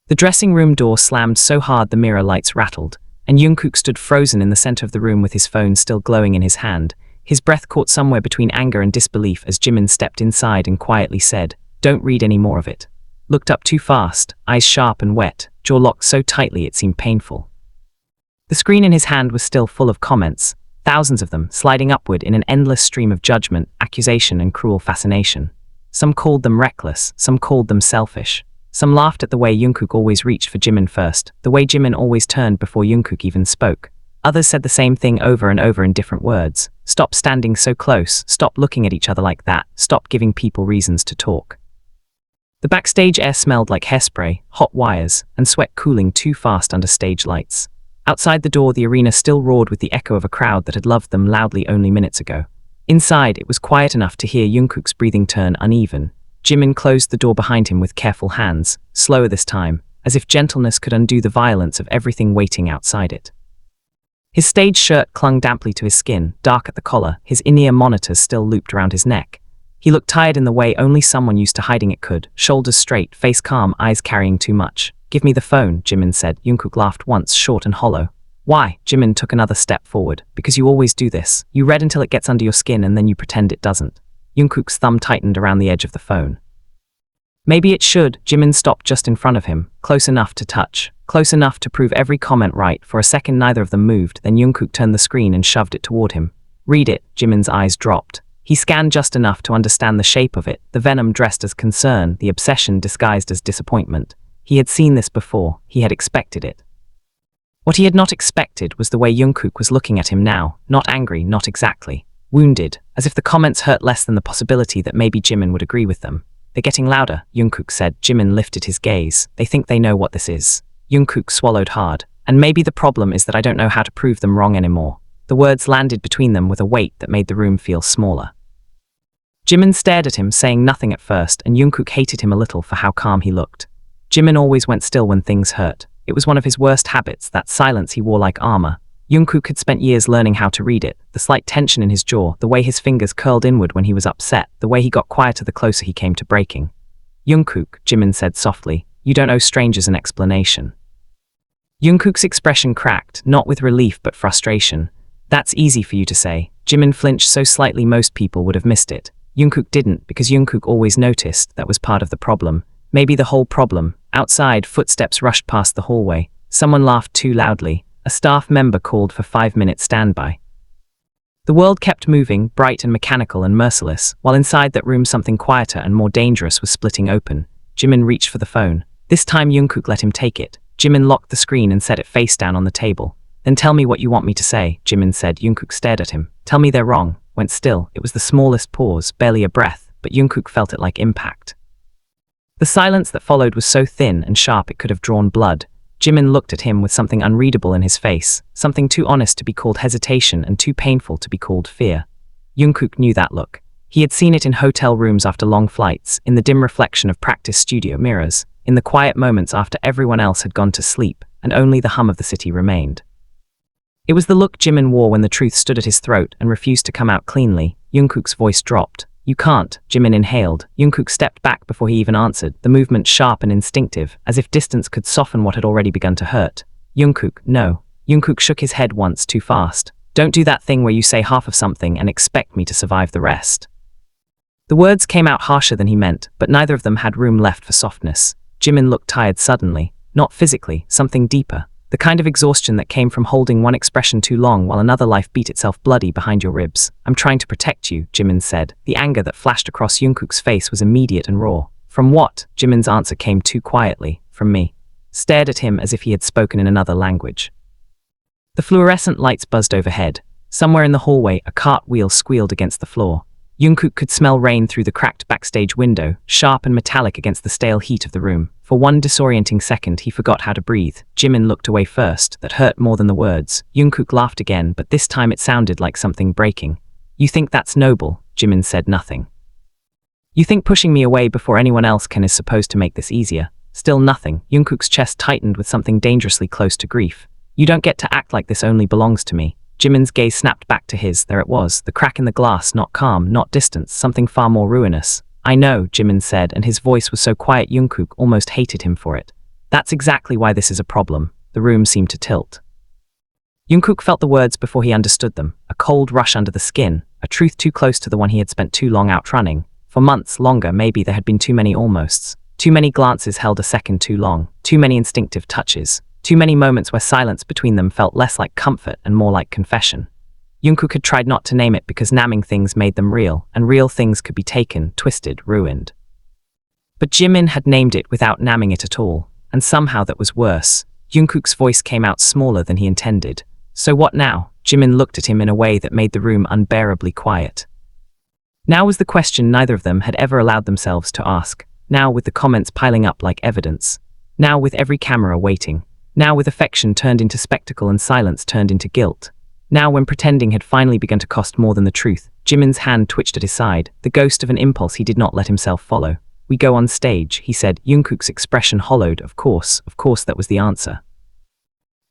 The dressing room door slammed so hard the mirror lights rattled, and Jungkook stood frozen in the center of the room with his phone still glowing in his hand. His breath caught somewhere between anger and disbelief as Jimin stepped inside and quietly said, "Don't read any more of it." Looked up too fast, eyes sharp and wet, jaw locked so tightly it seemed painful. The screen in his hand was still full of comments, thousands of them sliding upward in an endless stream of judgment, accusation and cruel fascination. Some called them reckless, some called them selfish. Some laughed at the way Jungkook always reached for Jimin first, the way Jimin always turned before Jungkook even spoke. Others said the same thing over and over in different words. Stop standing so close, stop looking at each other like that, stop giving people reasons to talk. The backstage air smelled like hairspray, hot wires, and sweat cooling too fast under stage lights. Outside the door, the arena still roared with the echo of a crowd that had loved them loudly only minutes ago. Inside, it was quiet enough to hear Jungkook's breathing turn uneven. Jimin closed the door behind him with careful hands, slower this time, as if gentleness could undo the violence of everything waiting outside it. His stage shirt clung damply to his skin, dark at the collar, his in-ear monitors still looped around his neck. He looked tired in the way only someone used to hiding it could, shoulders straight, face calm, eyes carrying too much. "Give me the phone," Jimin said. Jungkook laughed once, short and hollow. "Why?" Jimin took another step forward. "Because you always do this. You read until it gets under your skin and then you pretend it doesn't." Jungkook's thumb tightened around the edge of the phone. "Maybe it should." Jimin stopped just in front of him, close enough to touch, close enough to prove every comment right. For a second neither of them moved, then Jungkook turned the screen and shoved it toward him. "Read it." Jimin's eyes dropped. He scanned just enough to understand the shape of it, the venom dressed as concern, the obsession disguised as disappointment. He had seen this before, he had expected it. What he had not expected was the way Jungkook was looking at him now, not angry, not exactly. Wounded, as if the comments hurt less than the possibility that maybe Jimin would agree with them. "They're getting louder," Jungkook said. Jimin lifted his gaze. "They think they know what this is." Jungkook swallowed hard. "And maybe the problem is that I don't know how to prove them wrong anymore." The words landed between them with a weight that made the room feel smaller. Jimin stared at him, saying nothing at first, and Jungkook hated him a little for how calm he looked. Jimin always went still when things hurt. It was one of his worst habits, that silence he wore like armor. Jungkook had spent years learning how to read it, the slight tension in his jaw, the way his fingers curled inward when he was upset, the way he got quieter the closer he came to breaking. "Jungkook," Jimin said softly, "you don't owe strangers an explanation." Jungkook's expression cracked, not with relief but frustration. "That's easy for you to say." Jimin flinched so slightly most people would have missed it. Jungkook didn't, because Jungkook always noticed that was part of the problem. Maybe the whole problem. Outside, footsteps rushed past the hallway. Someone laughed too loudly. A staff member called for 5-minute standby. The world kept moving, bright and mechanical and merciless, while inside that room something quieter and more dangerous was splitting open. Jimin reached for the phone. This time Jungkook let him take it. Jimin locked the screen and set it face down on the table. "Then tell me what you want me to say," Jimin said. Jungkook stared at him. "Tell me they're wrong." Went still. It was the smallest pause, barely a breath, but Jungkook felt it like impact. The silence that followed was so thin and sharp it could have drawn blood. Jimin looked at him with something unreadable in his face, something too honest to be called hesitation and too painful to be called fear. Jungkook knew that look. He had seen it in hotel rooms after long flights, in the dim reflection of practice studio mirrors, in the quiet moments after everyone else had gone to sleep, and only the hum of the city remained. It was the look Jimin wore when the truth stood at his throat and refused to come out cleanly. Jungkook's voice dropped. "You can't." Jimin inhaled. Jungkook stepped back before he even answered, the movement sharp and instinctive, as if distance could soften what had already begun to hurt. "Jungkook, no." Jungkook shook his head once, too fast. "Don't do that thing where you say half of something and expect me to survive the rest." The words came out harsher than he meant, but neither of them had room left for softness. Jimin looked tired suddenly. Not physically, something deeper. The kind of exhaustion that came from holding one expression too long while another life beat itself bloody behind your ribs. "I'm trying to protect you," Jimin said. The anger that flashed across Jungkook's face was immediate and raw. "From what?" Jimin's answer came too quietly. "From me." Stared at him as if he had spoken in another language. The fluorescent lights buzzed overhead. Somewhere in the hallway, a cartwheel squealed against the floor. Jungkook could smell rain through the cracked backstage window, sharp and metallic against the stale heat of the room. For one disorienting second, he forgot how to breathe. Jimin looked away first. That hurt more than the words. Jungkook laughed again, but this time it sounded like something breaking. "You think that's noble?" Jimin said nothing. "You think pushing me away before anyone else can is supposed to make this easier?" Still nothing. Jungkook's chest tightened with something dangerously close to grief. "You don't get to act like this only belongs to me." Jimin's gaze snapped back to his. There it was, the crack in the glass, not calm, not distance, something far more ruinous. "I know," Jimin said, and his voice was so quiet Jungkook almost hated him for it. That's exactly why this is a problem. The room seemed to tilt. Jungkook felt the words before he understood them, a cold rush under the skin, a truth too close to the one he had spent too long outrunning. For months longer, maybe there had been too many almosts. Too many glances held a second too long, too many instinctive touches, too many moments where silence between them felt less like comfort and more like confession. Jungkook had tried not to name it because naming things made them real, and real things could be taken, twisted, ruined. But Jimin had named it without naming it at all, and somehow that was worse. Jungkook's voice came out smaller than he intended. So what now? Jimin looked at him in a way that made the room unbearably quiet. Now was the question neither of them had ever allowed themselves to ask. Now with the comments piling up like evidence. Now with every camera waiting. Now with affection turned into spectacle and silence turned into guilt. Now when pretending had finally begun to cost more than the truth, Jimin's hand twitched at his side, the ghost of an impulse he did not let himself follow. "We go on stage," he said. Jungkook's expression hollowed. Of course that was the answer.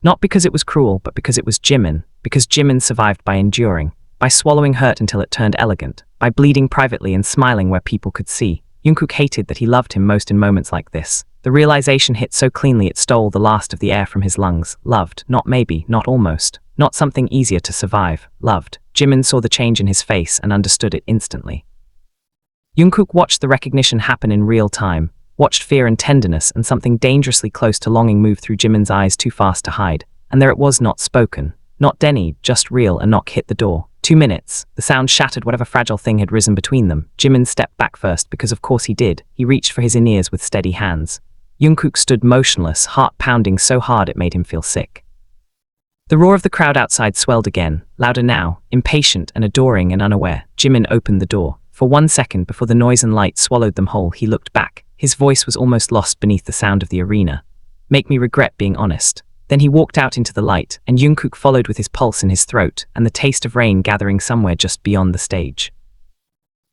Not because it was cruel, but because it was Jimin. Because Jimin survived by enduring, by swallowing hurt until it turned elegant, by bleeding privately and smiling where people could see. Jungkook hated that he loved him most in moments like this. The realization hit so cleanly it stole the last of the air from his lungs. Loved, not maybe, not almost, not something easier to survive. Loved. Jimin saw the change in his face and understood it instantly. Jungkook watched the recognition happen in real time, watched fear and tenderness and something dangerously close to longing move through Jimin's eyes too fast to hide. And there it was, not spoken, not Denny, just real. A knock hit the door. 2 minutes. The sound shattered whatever fragile thing had risen between them. Jimin stepped back first because of course he did. He reached for his in-ears with steady hands. Jungkook stood motionless, heart pounding so hard it made him feel sick. The roar of the crowd outside swelled again, louder now, impatient and adoring and unaware. Jimin opened the door. For 1 second before the noise and light swallowed them whole, he looked back. His voice was almost lost beneath the sound of the arena. "Make me regret being honest." Then he walked out into the light, and Jungkook followed with his pulse in his throat and the taste of rain gathering somewhere just beyond the stage.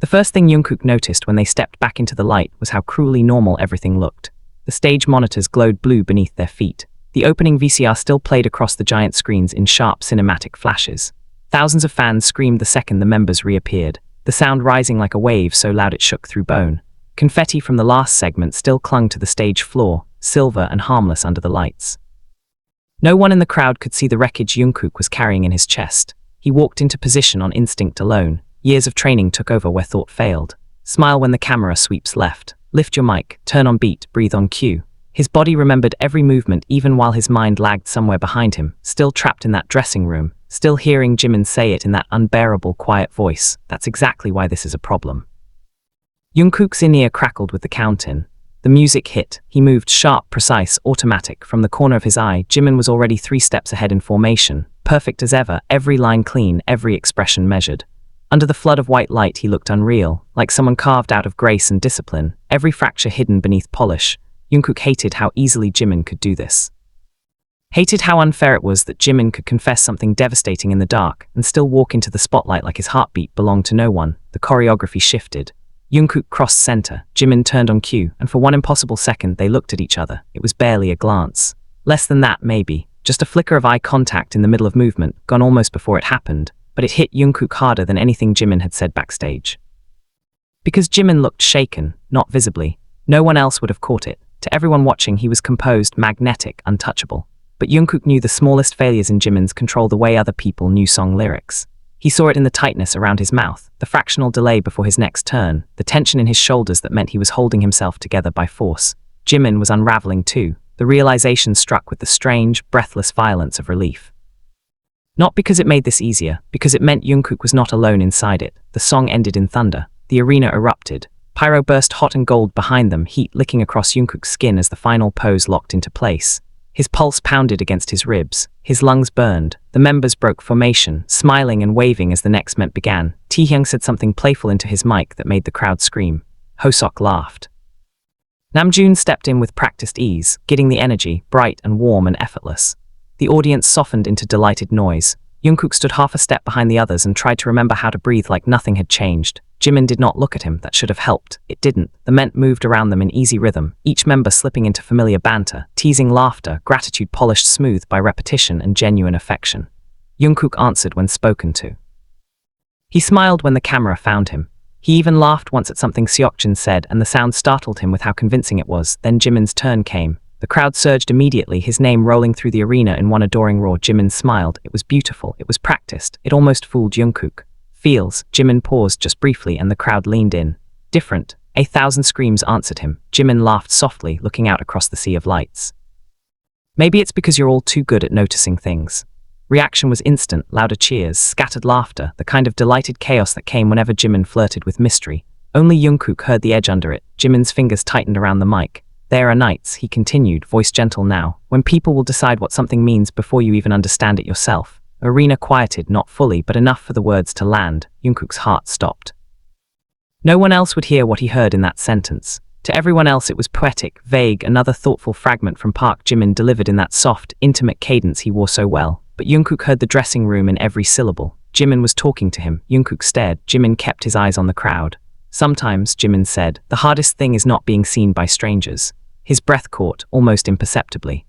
The first thing Jungkook noticed when they stepped back into the light was how cruelly normal everything looked. The stage monitors glowed blue beneath their feet. The opening VCR still played across the giant screens in sharp cinematic flashes. Thousands of fans screamed the second the members reappeared, the sound rising like a wave so loud it shook through bone. Confetti from the last segment still clung to the stage floor, silver and harmless under the lights. No one in the crowd could see the wreckage Jungkook was carrying in his chest. He walked into position on instinct alone. Years of training took over where thought failed. Smile when the camera sweeps left. Lift your mic, turn on beat, breathe on cue. His body remembered every movement even while his mind lagged somewhere behind him, still trapped in that dressing room, still hearing Jimin say it in that unbearable quiet voice. That's exactly why this is a problem. Jungkook's in-ear crackled with the count-in. The music hit. He moved sharp, precise, automatic. From the corner of his eye, Jimin was already 3 steps ahead in formation. Perfect as ever, every line clean, every expression measured. Under the flood of white light he looked unreal, like someone carved out of grace and discipline, every fracture hidden beneath polish. Jungkook hated how easily Jimin could do this. Hated how unfair it was that Jimin could confess something devastating in the dark and still walk into the spotlight like his heartbeat belonged to no one. The choreography shifted. Jungkook crossed center, Jimin turned on cue, and for one impossible second they looked at each other. It was barely a glance. Less than that, maybe. Just a flicker of eye contact in the middle of movement, gone almost before it happened, but it hit Jungkook harder than anything Jimin had said backstage. Because Jimin looked shaken, not visibly. No one else would have caught it. To everyone watching he was composed, magnetic, untouchable. But Jungkook knew the smallest failures in Jimin's control the way other people knew song lyrics. He saw it in the tightness around his mouth, the fractional delay before his next turn, the tension in his shoulders that meant he was holding himself together by force. Jimin was unraveling too. The realization struck with the strange, breathless violence of relief. Not because it made this easier, because it meant Jungkook was not alone inside it. The song ended in thunder. The arena erupted. Pyro burst hot and gold behind them, heat licking across Jungkook's skin as the final pose locked into place. His pulse pounded against his ribs. His lungs burned. The members broke formation, smiling and waving as the next ment began. Taehyung said something playful into his mic that made the crowd scream. Hosok laughed. Namjoon stepped in with practiced ease, getting the energy, bright and warm and effortless. The audience softened into delighted noise. Jungkook stood half a step behind the others and tried to remember how to breathe like nothing had changed. Jimin did not look at him. That should have helped. It didn't. The men moved around them in easy rhythm, each member slipping into familiar banter, teasing laughter, gratitude polished smooth by repetition and genuine affection. Jungkook answered when spoken to. He smiled when the camera found him. He even laughed once at something Seokjin said, and the sound startled him with how convincing it was. Then Jimin's turn came. The The crowd surged immediately, his name rolling through the arena in one adoring roar. Jimin smiled. It was beautiful. It was practiced. It almost fooled Jungkook. Feels. Jimin paused just briefly and the crowd leaned in. Different. 1,000 screams answered him. Jimin laughed softly, looking out across the sea of lights. Maybe it's because you're all too good at noticing things. Reaction was instant, louder cheers, scattered laughter, the kind of delighted chaos that came whenever Jimin flirted with mystery. Only Jungkook heard the edge under it. Jimin's fingers tightened around the mic. There are nights, he continued, voice gentle now, when people will decide what something means before you even understand it yourself. Arena quieted, not fully, but enough for the words to land. Jungkook's heart stopped. No one else would hear what he heard in that sentence. To everyone else it was poetic, vague, another thoughtful fragment from Park Jimin delivered in that soft, intimate cadence he wore so well. But Jungkook heard the dressing room in every syllable. Jimin was talking to him. Jungkook stared. Jimin kept his eyes on the crowd. Sometimes, Jimin said, the hardest thing is not being seen by strangers. His breath caught, almost imperceptibly.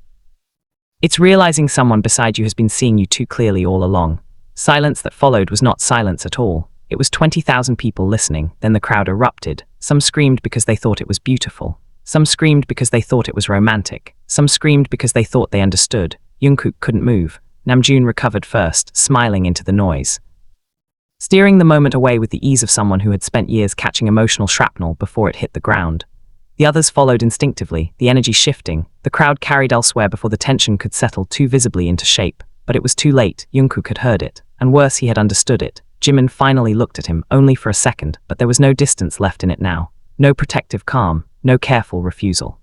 It's realizing someone beside you has been seeing you too clearly all along. Silence that followed was not silence at all. It was 20,000 people listening. Then the crowd erupted. Some screamed because they thought it was beautiful. Some screamed because they thought it was romantic. Some screamed because they thought they understood. Jungkook couldn't move. Namjoon recovered first, smiling into the noise, steering the moment away with the ease of someone who had spent years catching emotional shrapnel before it hit the ground. The others followed instinctively, the energy shifting. The crowd carried elsewhere before the tension could settle too visibly into shape. But it was too late. Jungkook had heard it, and worse, he had understood it. Jimin finally looked at him, only for a second, but there was no distance left in it now. No protective calm, no careful refusal.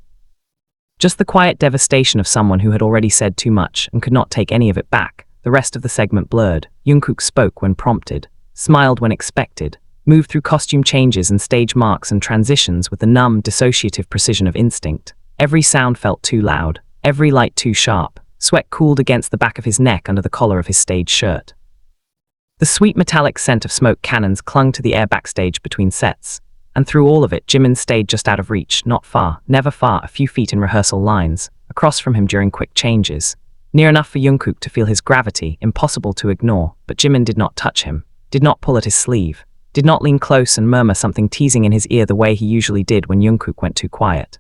Just the quiet devastation of someone who had already said too much and could not take any of it back. The rest of the segment blurred. Jungkook spoke when prompted, smiled when expected, moved through costume changes and stage marks and transitions with the numb, dissociative precision of instinct. Every sound felt too loud, every light too sharp. Sweat cooled against the back of his neck under the collar of his stage shirt. The sweet metallic scent of smoke cannons clung to the air backstage between sets. And through all of it, Jimin stayed just out of reach, not far, never far, a few feet in rehearsal lines, across from him during quick changes. Near enough for Jungkook to feel his gravity, impossible to ignore, but Jimin did not touch him, did not pull at his sleeve, did not lean close and murmur something teasing in his ear the way he usually did when Jungkook went too quiet.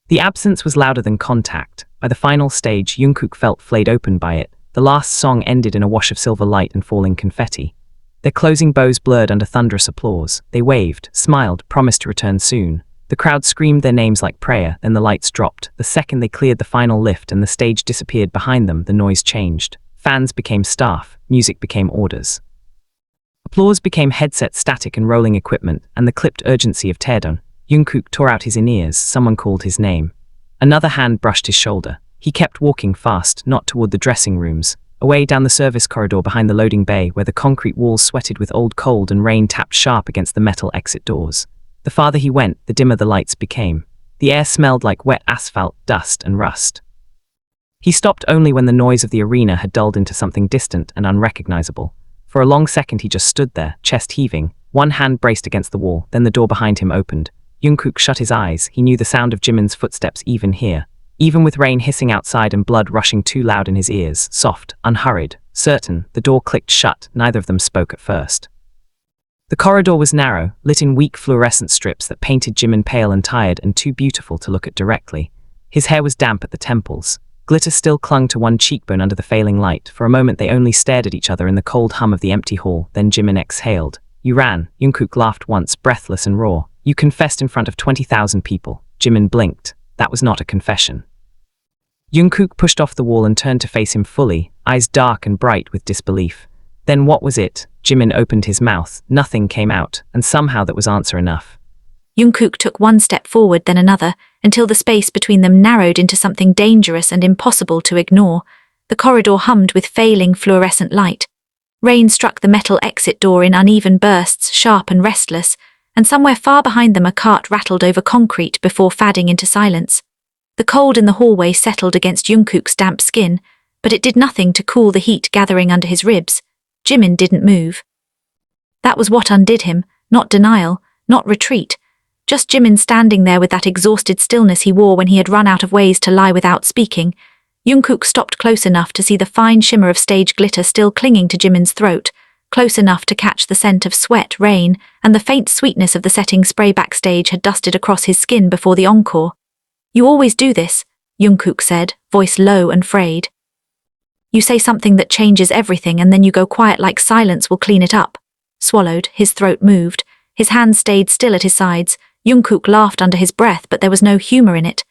The absence was louder than contact. By the final stage, Jungkook felt flayed open by it. The last song ended in a wash of silver light and falling confetti. Their closing bows blurred under thunderous applause. They waved, smiled, promised to return soon. The crowd screamed their names like prayer, then the lights dropped. The second they cleared the final lift and the stage disappeared behind them, the noise changed. Fans became staff, music became orders. Applause became headset static and rolling equipment, and the clipped urgency of teardown. Jungkook tore out his in-ears. Someone called his name. Another hand brushed his shoulder. He kept walking fast, not toward the dressing rooms, away down the service corridor behind the loading bay where the concrete walls sweated with old cold and rain tapped sharp against the metal exit doors. The farther he went, the dimmer the lights became. The air smelled like wet asphalt, dust and rust. He stopped only when the noise of the arena had dulled into something distant and unrecognizable. For a long second he just stood there, chest heaving, one hand braced against the wall, then the door behind him opened. Jungkook shut his eyes. He knew the sound of Jimin's footsteps even here. Even with rain hissing outside and blood rushing too loud in his ears, soft, unhurried, certain, the door clicked shut. Neither of them spoke at first. The corridor was narrow, lit in weak fluorescent strips that painted Jimin pale and tired and too beautiful to look at directly. His hair was damp at the temples. Glitter still clung to one cheekbone under the failing light. For a moment they only stared at each other in the cold hum of the empty hall. Then Jimin exhaled. "You ran." Jungkook laughed once, breathless and raw. "You confessed in front of 20,000 people." Jimin blinked. That was not a confession. Jungkook pushed off the wall and turned to face him fully, eyes dark and bright with disbelief. Then what was it? Jimin opened his mouth. Nothing came out, and somehow that was answer enough. Jungkook took one step forward, then another, until the space between them narrowed into something dangerous and impossible to ignore. The corridor hummed with failing fluorescent light. Rain struck the metal exit door in uneven bursts, sharp and restless, and somewhere far behind them a cart rattled over concrete before fading into silence. The cold in the hallway settled against Jungkook's damp skin, but it did nothing to cool the heat gathering under his ribs. Jimin didn't move. That was what undid him, not denial, not retreat. Just Jimin standing there with that exhausted stillness he wore when he had run out of ways to lie without speaking. Jungkook stopped close enough to see the fine shimmer of stage glitter still clinging to Jimin's throat, close enough to catch the scent of sweat, rain, and the faint sweetness of the setting spray backstage had dusted across his skin before the encore. "You always do this," Jungkook said, voice low and frayed. You say something that changes everything and then you go quiet like silence will clean it up. Swallowed, his throat moved. His hands stayed still at his sides. Jungkook laughed under his breath, but there was no humor in it.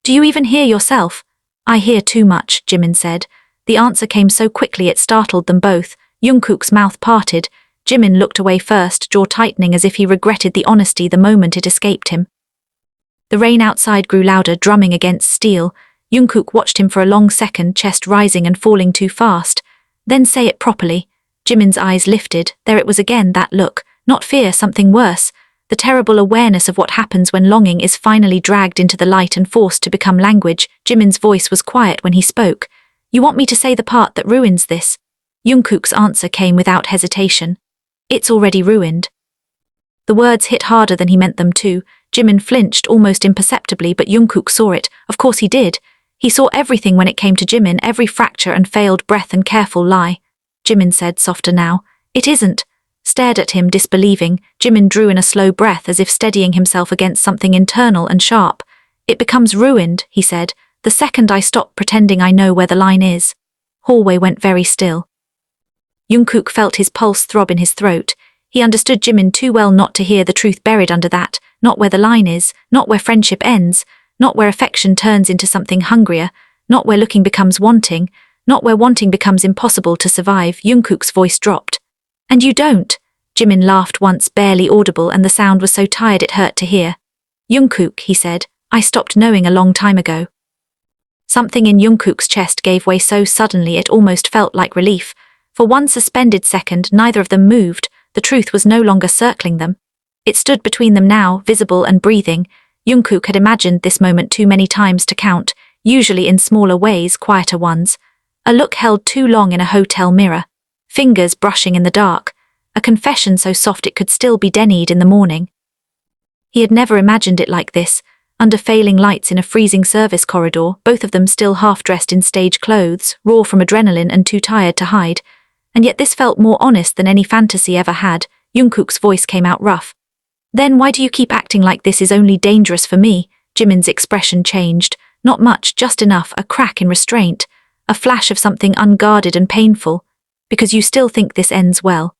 Do you even hear yourself? I hear too much, Jimin said. The answer came so quickly it startled them both. Jungkook's mouth parted. Jimin looked away first, jaw tightening as if he regretted the honesty the moment it escaped him. The rain outside grew louder, drumming against steel. Jungkook watched him for a long second, chest rising and falling too fast. Then say it properly. Jimin's eyes lifted. There it was again, that look. Not fear, something worse. The terrible awareness of what happens when longing is finally dragged into the light and forced to become language. Jimin's voice was quiet when he spoke. You want me to say the part that ruins this? Jungkook's answer came without hesitation. It's already ruined. The words hit harder than he meant them to. Jimin flinched almost imperceptibly, but Jungkook saw it. Of course he did. He saw everything when it came to Jimin, every fracture and failed breath and careful lie. Jimin said, softer now. It isn't. Stared at him, disbelieving. Jimin drew in a slow breath as if steadying himself against something internal and sharp. It becomes ruined, he said, the second I stop pretending I know where the line is. Hallway went very still. Jungkook felt his pulse throb in his throat. He understood Jimin too well not to hear the truth buried under that, not where the line is, not where friendship ends, not where affection turns into something hungrier, not where looking becomes wanting, not where wanting becomes impossible to survive. Jungkook's voice dropped. And you don't. Jimin laughed once, barely audible, and the sound was so tired it hurt to hear. Jungkook, he said, I stopped knowing a long time ago. Something in Jungkook's chest gave way so suddenly it almost felt like relief. For one suspended second, neither of them moved. The truth was no longer circling them. It stood between them now, visible and breathing. Jungkook had imagined this moment too many times to count, usually in smaller ways, quieter ones. A look held too long in a hotel mirror. Fingers brushing in the dark. A confession so soft it could still be denied in the morning. He had never imagined it like this, under failing lights in a freezing service corridor, both of them still half-dressed in stage clothes, raw from adrenaline and too tired to hide. And yet this felt more honest than any fantasy ever had. Jungkook's voice came out rough. Then why do you keep acting like this is only dangerous for me? Jimin's expression changed. Not much, just enough, a crack in restraint. A flash of something unguarded and painful. Because you still think this ends well.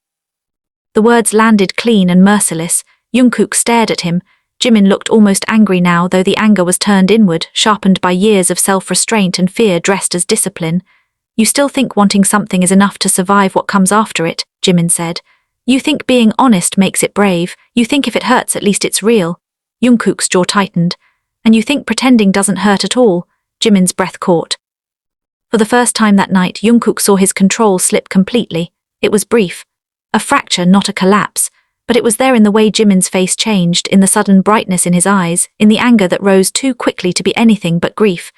The words landed clean and merciless. Jungkook stared at him. Jimin looked almost angry now, though the anger was turned inward, sharpened by years of self-restraint and fear dressed as discipline. You still think wanting something is enough to survive what comes after it, Jimin said. You think being honest makes it brave. You think if it hurts at least it's real. Jungkook's jaw tightened. And you think pretending doesn't hurt at all. Jimin's breath caught. For the first time that night, Jungkook saw his control slip completely. It was brief. A fracture, not a collapse. But it was there in the way Jimin's face changed, in the sudden brightness in his eyes, in the anger that rose too quickly to be anything but grief.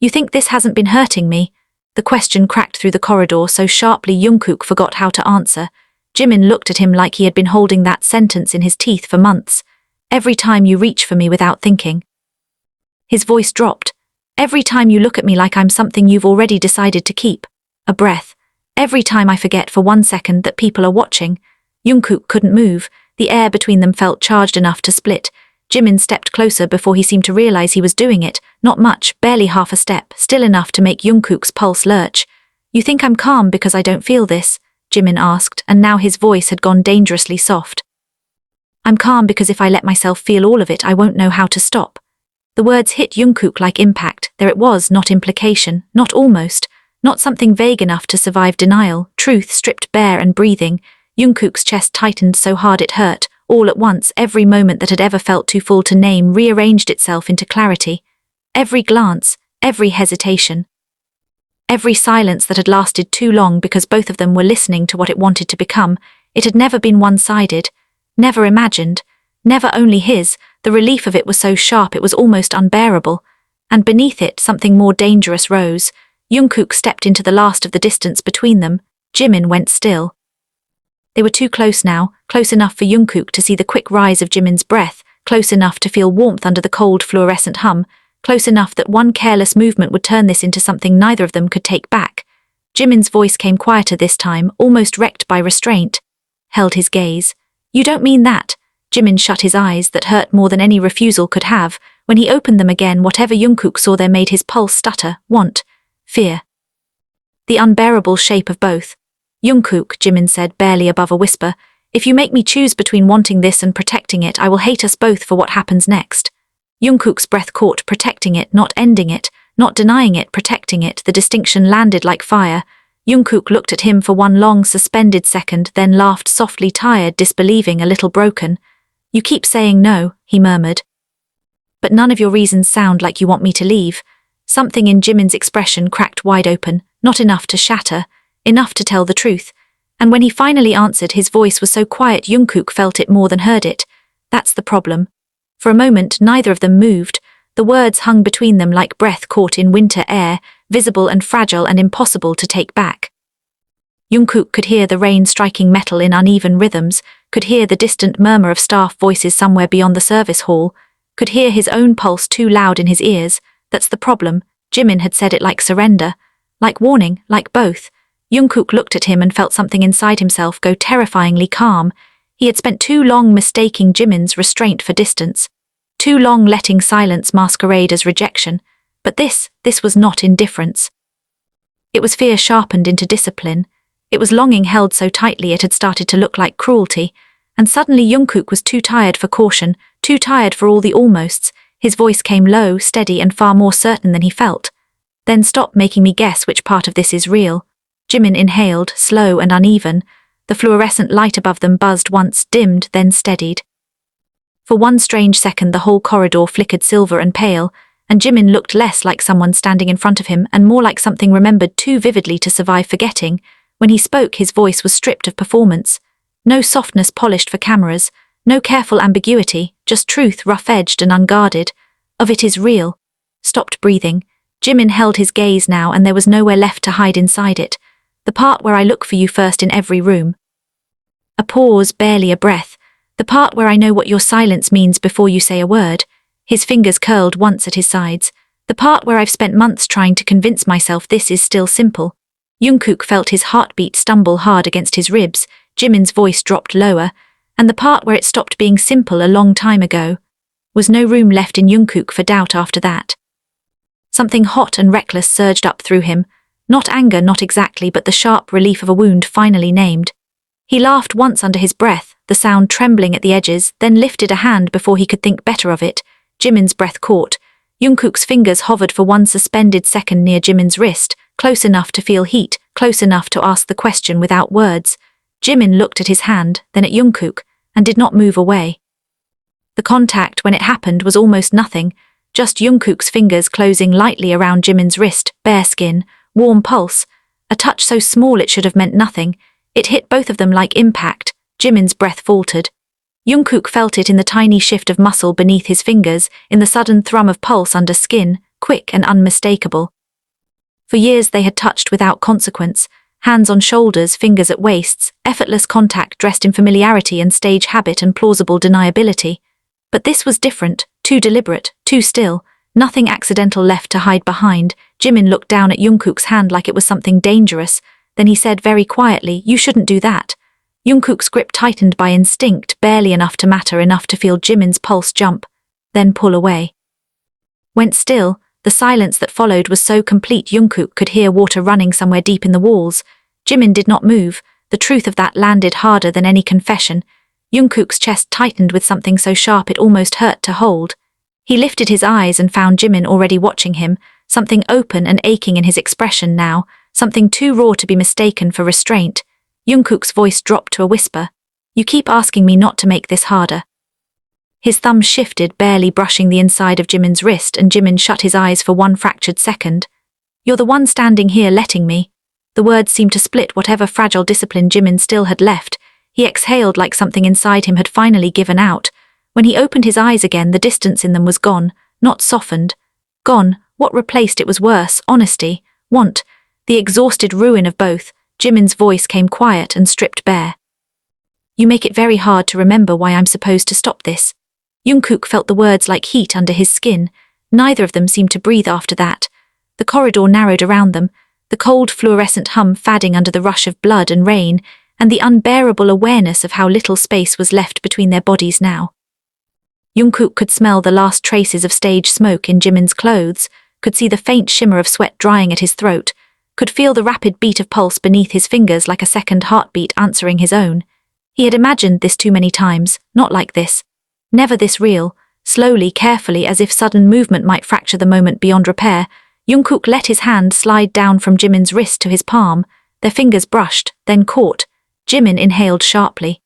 You think this hasn't been hurting me? The question cracked through the corridor so sharply Jungkook forgot how to answer. Jimin looked at him like he had been holding that sentence in his teeth for months. Every time you reach for me without thinking. His voice dropped. Every time you look at me like I'm something you've already decided to keep. A breath. Every time I forget for 1 second that people are watching. Jungkook couldn't move. The air between them felt charged enough to split. Jimin stepped closer before he seemed to realize he was doing it. Not much, barely half a step, still enough to make Jungkook's pulse lurch. You think I'm calm because I don't feel this? Jimin asked, and now his voice had gone dangerously soft. I'm calm because if I let myself feel all of it, I won't know how to stop. The words hit Jungkook like impact. There it was, not implication, not almost, not something vague enough to survive denial, truth stripped bare and breathing. Jungkook's chest tightened so hard it hurt. All at once, every moment that had ever felt too full to name rearranged itself into clarity. Every glance, every hesitation. Every silence that had lasted too long because both of them were listening to what it wanted to become. It had never been one-sided, never imagined, never only his. The relief of it was so sharp it was almost unbearable. And beneath it, something more dangerous rose. Jungkook stepped into the last of the distance between them. Jimin went still. They were too close now, close enough for Jungkook to see the quick rise of Jimin's breath, close enough to feel warmth under the cold fluorescent hum, close enough that one careless movement would turn this into something neither of them could take back. Jimin's voice came quieter this time, almost wrecked by restraint. Held his gaze. You don't mean that. Jimin shut his eyes that hurt more than any refusal could have. When he opened them again, whatever Jungkook saw there made his pulse stutter, want, fear. The unbearable shape of both. Jungkook, Jimin said, barely above a whisper, if you make me choose between wanting this and protecting it, I will hate us both for what happens next. Jungkook's breath caught, protecting it, not ending it, not denying it, protecting it. The distinction landed like fire. Jungkook looked at him for one long, suspended second, then laughed softly, tired, disbelieving, a little broken. You keep saying no, he murmured. But none of your reasons sound like you want me to leave. Something in Jimin's expression cracked wide open, not enough to shatter, enough to tell the truth. And when he finally answered, his voice was so quiet Jungkook felt it more than heard it. That's the problem. For a moment, neither of them moved. The words hung between them like breath caught in winter air, visible and fragile and impossible to take back. Jungkook could hear the rain striking metal in uneven rhythms, could hear the distant murmur of staff voices somewhere beyond the service hall, could hear his own pulse too loud in his ears. That's the problem. Jimin had said it like surrender, like warning, like both. Jungkook looked at him and felt something inside himself go terrifyingly calm. He had spent too long mistaking Jimin's restraint for distance, too long letting silence masquerade as rejection. But this was not indifference. It was fear sharpened into discipline. It was longing held so tightly it had started to look like cruelty. And suddenly Jungkook was too tired for caution, too tired for all the almosts. His voice came low, steady, and far more certain than he felt. Then stop making me guess which part of this is real. Jimin inhaled, slow and uneven. The fluorescent light above them buzzed once, dimmed, then steadied. For one strange second the whole corridor flickered silver and pale, and Jimin looked less like someone standing in front of him and more like something remembered too vividly to survive forgetting. When he spoke, his voice was stripped of performance. No softness polished for cameras, no careful ambiguity, just truth rough-edged and unguarded. Of it is real. Stopped breathing. Jimin held his gaze now, and there was nowhere left to hide inside it. The part where I look for you first in every room. A pause, barely a breath. The part where I know what your silence means before you say a word. His fingers curled once at his sides. The part where I've spent months trying to convince myself this is still simple. Jungkook felt his heartbeat stumble hard against his ribs. Jimin's voice dropped lower. And the part where it stopped being simple a long time ago. Was no room left in Jungkook for doubt after that. Something hot and reckless surged up through him. Not anger, not exactly, but the sharp relief of a wound finally named. He laughed once under his breath, the sound trembling at the edges, then lifted a hand before he could think better of it. Jimin's breath caught. Jungkook's fingers hovered for one suspended second near Jimin's wrist, close enough to feel heat, close enough to ask the question without words. Jimin looked at his hand, then at Jungkook, and did not move away. The contact, when it happened, was almost nothing, just Jungkook's fingers closing lightly around Jimin's wrist, bare skin, warm pulse, a touch so small it should have meant nothing. It hit both of them like impact. Jimin's breath faltered. Jungkook felt it in the tiny shift of muscle beneath his fingers, in the sudden thrum of pulse under skin, quick and unmistakable. For years they had touched without consequence, hands on shoulders, fingers at waists, effortless contact dressed in familiarity and stage habit and plausible deniability. But this was different, too deliberate, too still, nothing accidental left to hide behind. Jimin looked down at Jungkook's hand like it was something dangerous. Then he said very quietly, "You shouldn't do that." Jungkook's grip tightened by instinct, barely enough to matter, enough to feel Jimin's pulse jump, then pull away. Went still. The silence that followed was so complete Jungkook could hear water running somewhere deep in the walls. Jimin did not move. The truth of that landed harder than any confession. Jungkook's chest tightened with something so sharp it almost hurt to hold. He lifted his eyes and found Jimin already watching him, something open and aching in his expression now, something too raw to be mistaken for restraint. Jungkook's voice dropped to a whisper. "You keep asking me not to make this harder." His thumb shifted, barely brushing the inside of Jimin's wrist, and Jimin shut his eyes for one fractured second. "You're the one standing here letting me." The words seemed to split whatever fragile discipline Jimin still had left. He exhaled like something inside him had finally given out. When he opened his eyes again, the distance in them was gone, not softened. Gone. What replaced it was worse, honesty, want, the exhausted ruin of both. Jimin's voice came quiet and stripped bare. "You make it very hard to remember why I'm supposed to stop this." Jungkook felt the words like heat under his skin. Neither of them seemed to breathe after that. The corridor narrowed around them, the cold fluorescent hum fading under the rush of blood and rain, and the unbearable awareness of how little space was left between their bodies now. Jungkook could smell the last traces of stage smoke in Jimin's clothes, could see the faint shimmer of sweat drying at his throat, could feel the rapid beat of pulse beneath his fingers like a second heartbeat answering his own. He had imagined this too many times, not like this. Never this real. Slowly, carefully, as if sudden movement might fracture the moment beyond repair, Jungkook let his hand slide down from Jimin's wrist to his palm. Their fingers brushed, then caught. Jimin inhaled sharply.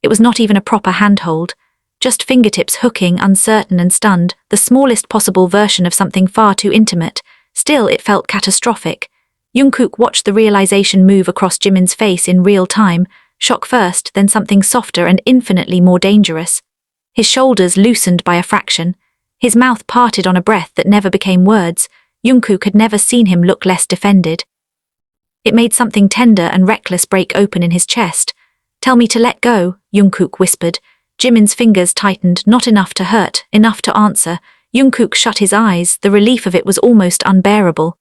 It was not even a proper handhold, just fingertips hooking, uncertain and stunned, the smallest possible version of something far too intimate. Still, it felt catastrophic. Jungkook watched the realization move across Jimin's face in real time, shock first, then something softer and infinitely more dangerous. His shoulders loosened by a fraction. His mouth parted on a breath that never became words. Jungkook had never seen him look less defended. It made something tender and reckless break open in his chest. "Tell me to let go," Jungkook whispered. Jimin's fingers tightened, not enough to hurt, enough to answer. Jungkook shut his eyes, the relief of it was almost unbearable.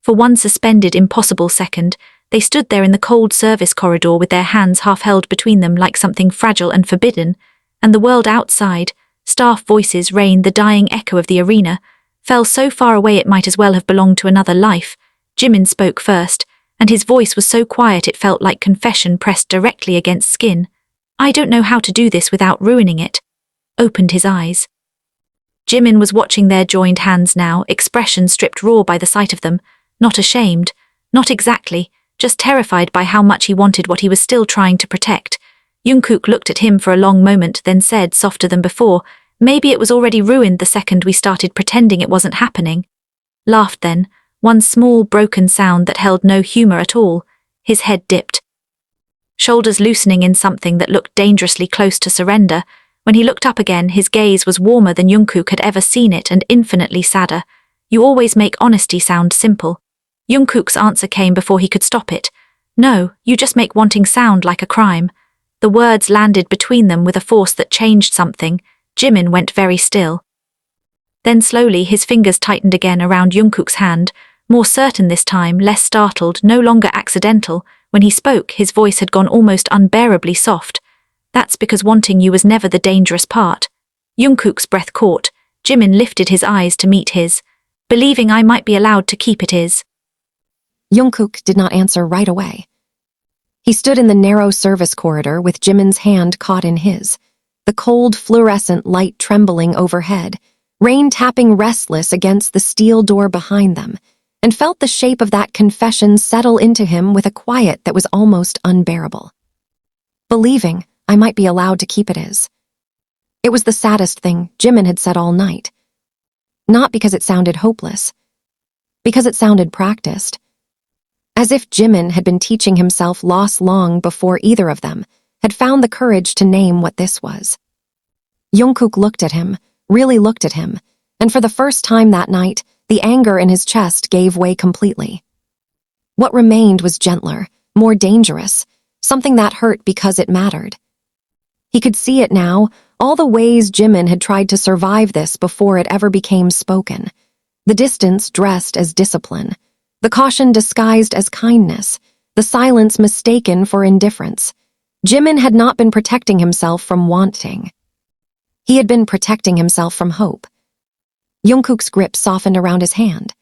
For one suspended, impossible second, they stood there in the cold service corridor with their hands half held between them like something fragile and forbidden, and the world outside, staff voices, rain, the dying echo of the arena, fell so far away it might as well have belonged to another life. Jimin spoke first, and his voice was so quiet it felt like confession pressed directly against skin. "I don't know how to do this without ruining it." Opened his eyes. Jimin was watching their joined hands now, expression stripped raw by the sight of them, not ashamed, not exactly, just terrified by how much he wanted what he was still trying to protect. Jungkook looked at him for a long moment, then said, softer than before, "Maybe it was already ruined the second we started pretending it wasn't happening." Laughed then, one small broken sound that held no humor at all. His head dipped, shoulders loosening in something that looked dangerously close to surrender. When he looked up again, his gaze was warmer than Jungkook had ever seen it and infinitely sadder. "You always make honesty sound simple." Jungkook's answer came before he could stop it. "No, you just make wanting sound like a crime." The words landed between them with a force that changed something. Jimin went very still. Then slowly his fingers tightened again around Jungkook's hand, more certain this time, less startled, no longer accidental. When he spoke, his voice had gone almost unbearably soft. "That's because wanting you was never the dangerous part." Jungkook's breath caught. Jimin lifted his eyes to meet his. "Believing I might be allowed to keep it is." Jungkook did not answer right away. He stood in the narrow service corridor with Jimin's hand caught in his, the cold fluorescent light trembling overhead, rain tapping restless against the steel door behind them, and felt the shape of that confession settle into him with a quiet that was almost unbearable. "Believing I might be allowed to keep it is." It was the saddest thing Jimin had said all night. Not because it sounded hopeless, because it sounded practiced. As if Jimin had been teaching himself loss long before either of them had found the courage to name what this was. Jungkook looked at him, really looked at him, and for the first time that night, the anger in his chest gave way completely. What remained was gentler, more dangerous, something that hurt because it mattered. He could see it now, all the ways Jimin had tried to survive this before it ever became spoken. The distance dressed as discipline, the caution disguised as kindness, the silence mistaken for indifference. Jimin had not been protecting himself from wanting. He had been protecting himself from hope. Jungkook's grip softened around his hand.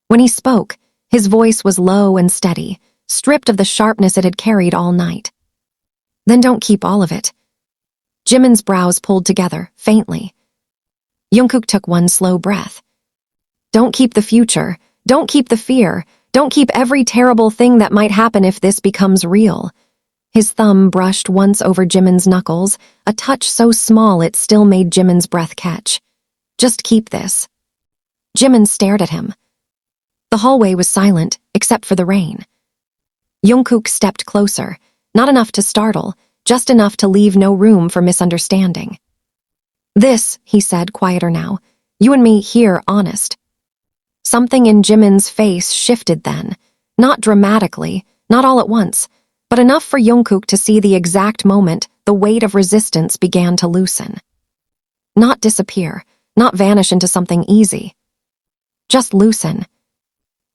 When he spoke, his voice was low and steady, stripped of the sharpness it had carried all night. "Then don't keep all of it." Jimin's brows pulled together, faintly. Jungkook took one slow breath. "Don't keep the future. Don't keep the fear. Don't keep every terrible thing that might happen if this becomes real." His thumb brushed once over Jimin's knuckles, a touch so small it still made Jimin's breath catch. "Just keep this." Jimin stared at him. The hallway was silent, except for the rain. Jungkook stepped closer, not enough to startle, just enough to leave no room for misunderstanding. "This," he said, quieter now, "you and me here, honest." Something in Jimin's face shifted then, not dramatically, not all at once, but enough for Jungkook to see the exact moment the weight of resistance began to loosen. Not disappear, not vanish into something easy. Just loosen.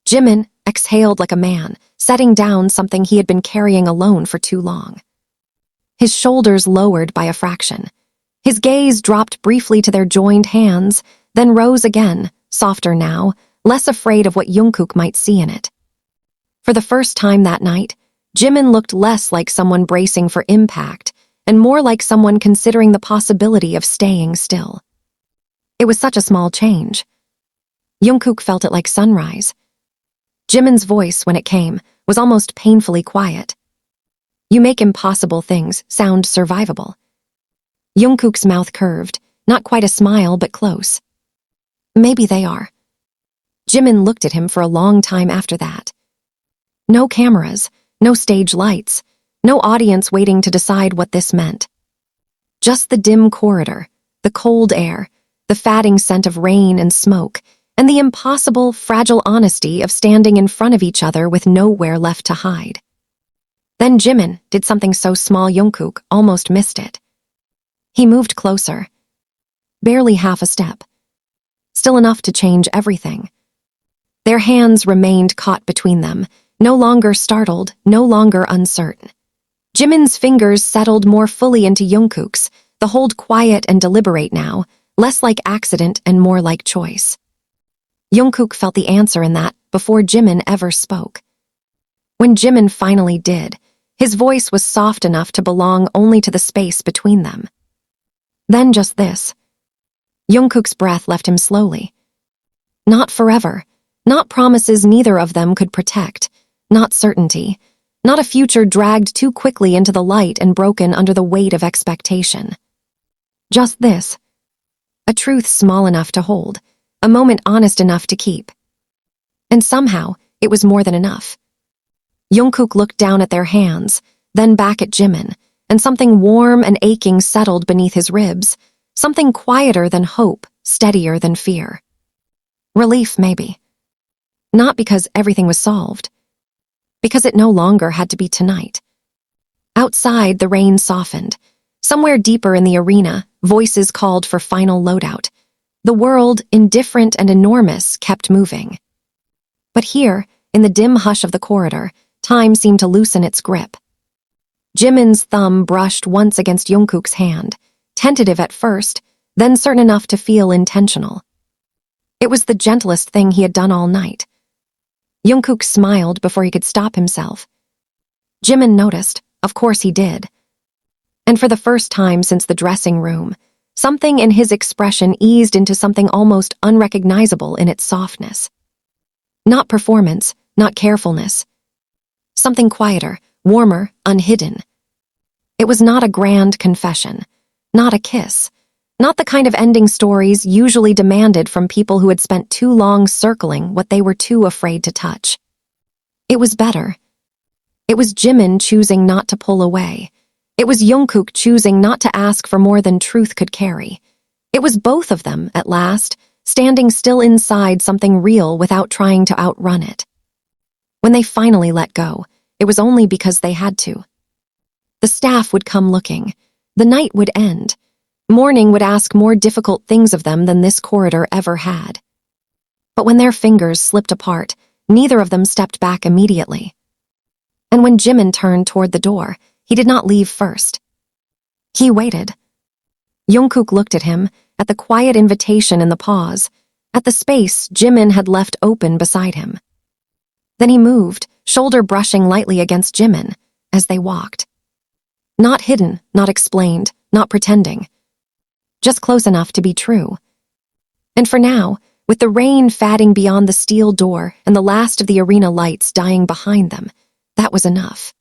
Jimin exhaled like a man, setting down something he had been carrying alone for too long. His shoulders lowered by a fraction. His gaze dropped briefly to their joined hands, then rose again, softer now, less afraid of what Jungkook might see in it. For the first time that night, Jimin looked less like someone bracing for impact and more like someone considering the possibility of staying still. It was such a small change. Jungkook felt it like sunrise. Jimin's voice, when it came, was almost painfully quiet. You make impossible things sound survivable. Jungkook's mouth curved, not quite a smile but close. Maybe they are. Jimin looked at him for a long time after that. No cameras, no stage lights, no audience waiting to decide what this meant. Just the dim corridor, the cold air, the fatting scent of rain and smoke, and the impossible, fragile honesty of standing in front of each other with nowhere left to hide. Then Jimin did something so small Jungkook almost missed it. He moved closer. Barely half a step. Still enough to change everything. Their hands remained caught between them, no longer startled, no longer uncertain. Jimin's fingers settled more fully into Jungkook's, the hold quiet and deliberate now, less like accident and more like choice. Jungkook felt the answer in that before Jimin ever spoke. When Jimin finally did, his voice was soft enough to belong only to the space between them. Then just this. Jungkook's breath left him slowly. Not forever, not promises neither of them could protect, not certainty, not a future dragged too quickly into the light and broken under the weight of expectation. Just this. A truth small enough to hold, a moment honest enough to keep. And somehow, it was more than enough. Jungkook looked down at their hands, then back at Jimin, and something warm and aching settled beneath his ribs, something quieter than hope, steadier than fear. Relief, maybe. Not because everything was solved. Because it no longer had to be tonight. Outside, the rain softened. Somewhere deeper in the arena, voices called for final loadout. The world, indifferent and enormous, kept moving. But here, in the dim hush of the corridor, time seemed to loosen its grip. Jimin's thumb brushed once against Jungkook's hand, tentative at first, then certain enough to feel intentional. It was the gentlest thing he had done all night. Jungkook smiled before he could stop himself. Jimin noticed, of course he did. And for the first time since the dressing room, something in his expression eased into something almost unrecognizable in its softness. Not performance, not carefulness. Something quieter, warmer, unhidden. It was not a grand confession, not a kiss, not the kind of ending stories usually demanded from people who had spent too long circling what they were too afraid to touch. It was better. It was Jimin choosing not to pull away. It was Jungkook choosing not to ask for more than truth could carry. It was both of them, at last, standing still inside something real without trying to outrun it. When they finally let go, it was only because they had to. The staff would come looking. The night would end. Morning would ask more difficult things of them than this corridor ever had. But when their fingers slipped apart, neither of them stepped back immediately. And when Jimin turned toward the door, he did not leave first. He waited. Jungkook looked at him, at the quiet invitation in the pause, at the space Jimin had left open beside him. Then he moved, shoulder brushing lightly against Jimin, as they walked. Not hidden, not explained, not pretending. Just close enough to be true. And for now, with the rain fatting beyond the steel door and the last of the arena lights dying behind them, that was enough.